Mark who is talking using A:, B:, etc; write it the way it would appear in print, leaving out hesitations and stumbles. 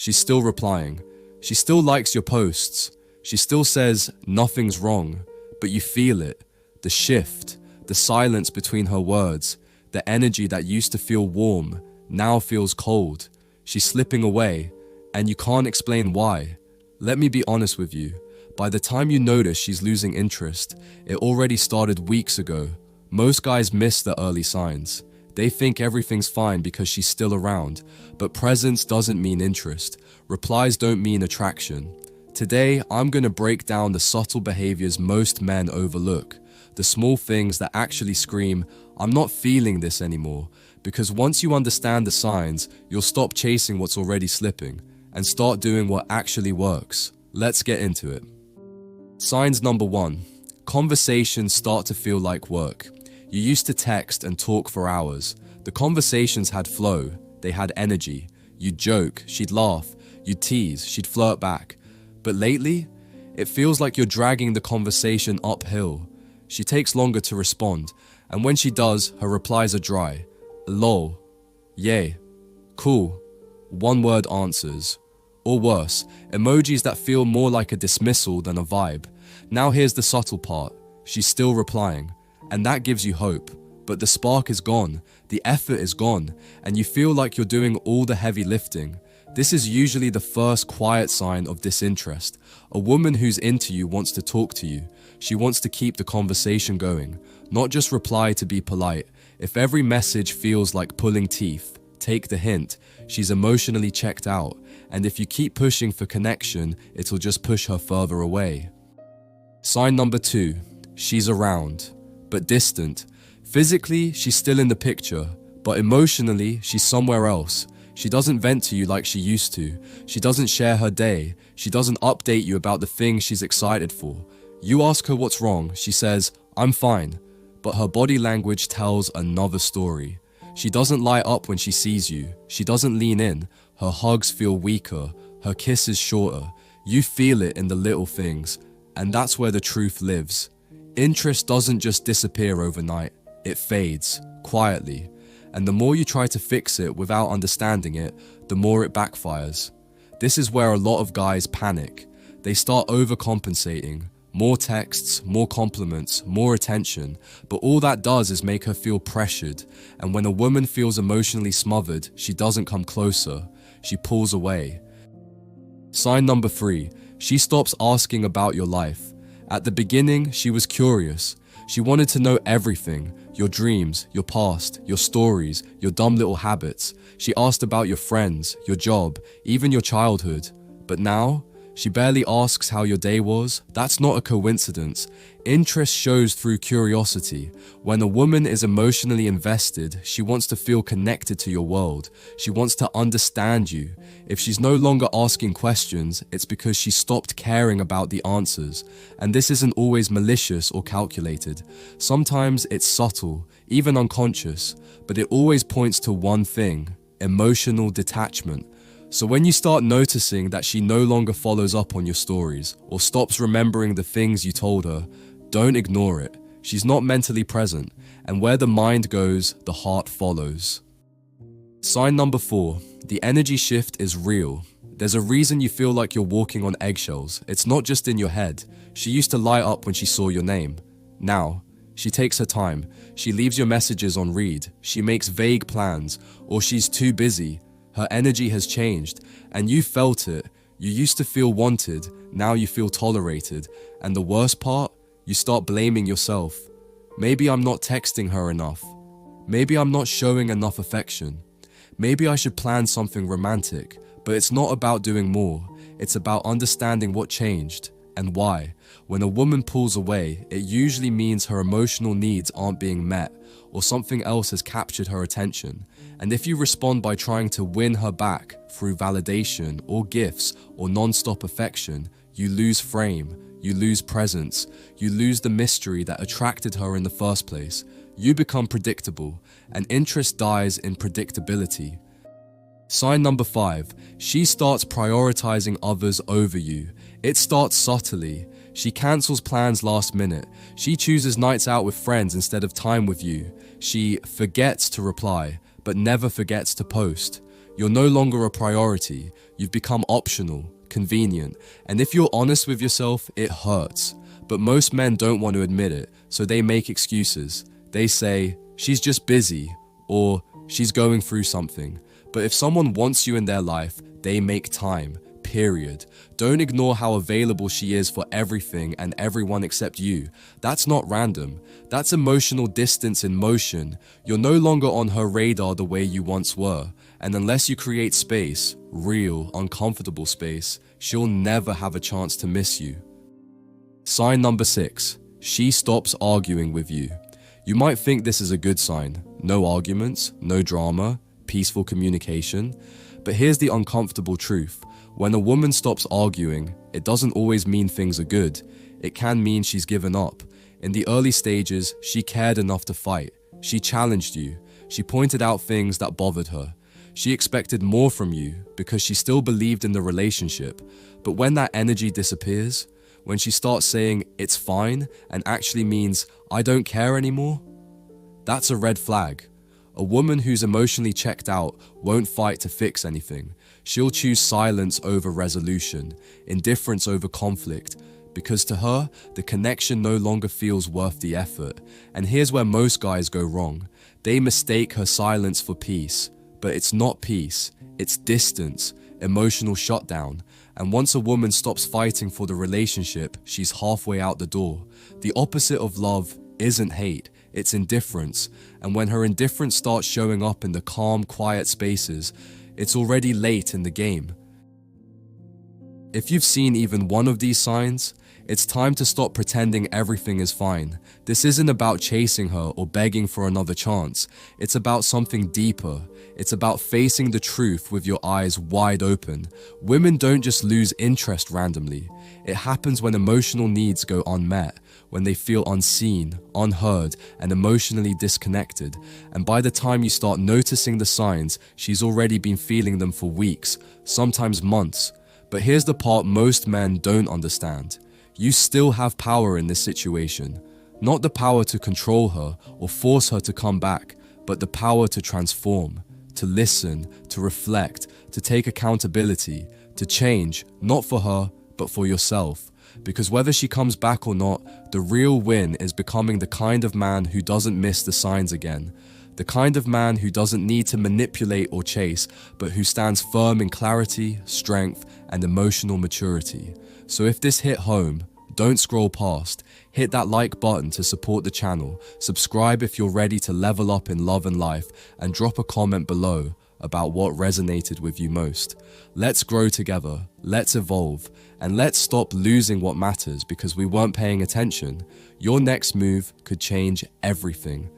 A: she's still replying. She still likes your posts. She still says nothing's wrong, but you feel it. The shift, the silence between her words, the energy that used to feel warm now feels cold. She's slipping away, and you can't explain why. Let me be honest with you. By the time you notice she's losing interest, it already started weeks ago. Most guys miss the early signs. They think everything's fine because she's still around, but presence doesn't mean interest. Replies don't mean attraction. Today, I'm gonna break down the subtle behaviors most men overlook, the small things that actually scream, "I'm not feeling this anymore," because once you understand the signs, you'll stop chasing what's already slipping and start doing what actually works. Let's get into it. Signs number 1. Conversations start to feel like work. You used to text and talk for hours. The conversations had flow, they had energy. You'd joke, she'd laugh, you'd tease, she'd flirt back. But lately, it feels like you're dragging the conversation uphill. She takes longer to respond, and when she does, her replies are dry. Lol, yay, cool, one-word answers. Or worse, emojis that feel more like a dismissal than a vibe. Now here's the subtle part. She's still replying, and that gives you hope. But the spark is gone, the effort is gone, and you feel like you're doing all the heavy lifting. This is usually the first quiet sign of disinterest. A woman who's into you wants to talk to you. She wants to keep the conversation going, not just reply to be polite. If every message feels like pulling teeth, take the hint. She's emotionally checked out, and if you keep pushing for connection, it'll just push her further away. Sign number 2. She's around, but distant. Physically, she's still in the picture, but emotionally, she's somewhere else. She doesn't vent to you like she used to. She doesn't share her day. She doesn't update you about the things she's excited for. You ask her what's wrong, she says, "I'm fine," but her body language tells another story. She doesn't light up when she sees you. She doesn't lean in. Her hugs feel weaker. Her kisses shorter. You feel it in the little things, and that's where the truth lives. Interest doesn't just disappear overnight. It fades, quietly. And the more you try to fix it without understanding it, the more it backfires. This is where a lot of guys panic. They start overcompensating. More texts, more compliments, more attention, but all that does is make her feel pressured. And when a woman feels emotionally smothered, she doesn't come closer. She pulls away. Sign number 3. She stops asking about your life. At the beginning, she was curious. She wanted to know everything. Your dreams, your past, your stories, your dumb little habits. She asked about your friends, your job, even your childhood. But now, she barely asks how your day was. That's not a coincidence. Interest shows through curiosity. When a woman is emotionally invested, she wants to feel connected to your world. She wants to understand you. If she's no longer asking questions, it's because she stopped caring about the answers. And this isn't always malicious or calculated. Sometimes it's subtle, even unconscious, but it always points to one thing: emotional detachment. So when you start noticing that she no longer follows up on your stories or stops remembering the things you told her, don't ignore it. She's not mentally present, and where the mind goes, the heart follows. Sign number 4. The energy shift is real. There's a reason you feel like you're walking on eggshells. It's not just in your head. She used to light up when she saw your name. Now, she takes her time. She leaves your messages on read. She makes vague plans, or she's too busy. Her energy has changed, and you felt it. You used to feel wanted, now you feel tolerated. And the worst part? You start blaming yourself. Maybe I'm not texting her enough. Maybe I'm not showing enough affection. Maybe I should plan something romantic. But it's not about doing more. It's about understanding what changed and why. When a woman pulls away, it usually means her emotional needs aren't being met, or something else has captured her attention. And if you respond by trying to win her back through validation or gifts or non-stop affection, you lose frame, you lose presence, you lose the mystery that attracted her in the first place. You become predictable, and interest dies in predictability. Sign number 5. She starts prioritizing others over you. It starts subtly. She cancels plans last minute. She chooses nights out with friends instead of time with you. She forgets to reply, but never forgets to post. You're no longer a priority. You've become optional, convenient, and if you're honest with yourself, it hurts. But most men don't want to admit it, so they make excuses. They say, she's just busy, or she's going through something. But if someone wants you in their life, they make time, period. Don't ignore how available she is for everything and everyone except you. That's not random. That's emotional distance in motion. You're no longer on her radar the way you once were. And unless you create space, real, uncomfortable space, she'll never have a chance to miss you. Sign number 6. She stops arguing with you. You might think this is a good sign. No arguments, no drama, peaceful communication. But here's the uncomfortable truth. When a woman stops arguing, it doesn't always mean things are good. It can mean she's given up. In the early stages, she cared enough to fight. She challenged you. She pointed out things that bothered her. She expected more from you because she still believed in the relationship. But when that energy disappears, when she starts saying it's fine and actually means I don't care anymore, that's a red flag. A woman who's emotionally checked out won't fight to fix anything. She'll choose silence over resolution, indifference over conflict, because to her, the connection no longer feels worth the effort. And here's where most guys go wrong. They mistake her silence for peace, but it's not peace, it's distance, emotional shutdown. And once a woman stops fighting for the relationship, she's halfway out the door. The opposite of love isn't hate, it's indifference. And when her indifference starts showing up in the calm, quiet spaces, it's already late in the game. If you've seen even one of these signs, it's time to stop pretending everything is fine. This isn't about chasing her or begging for another chance. It's about something deeper. It's about facing the truth with your eyes wide open. Women don't just lose interest randomly. It happens when emotional needs go unmet, when they feel unseen, unheard, and emotionally disconnected. And by the time you start noticing the signs, she's already been feeling them for weeks, sometimes months. But here's the part most men don't understand. You still have power in this situation. Not the power to control her or force her to come back, but the power to transform, to listen, to reflect, to take accountability, to change, not for her, but for yourself. Because whether she comes back or not, the real win is becoming the kind of man who doesn't miss the signs again. The kind of man who doesn't need to manipulate or chase, but who stands firm in clarity, strength, and emotional maturity. So if this hit home, don't scroll past. Hit that like button to support the channel, subscribe if you're ready to level up in love and life, and drop a comment below about what resonated with you most. Let's grow together, let's evolve, and let's stop losing what matters because we weren't paying attention. Your next move could change everything.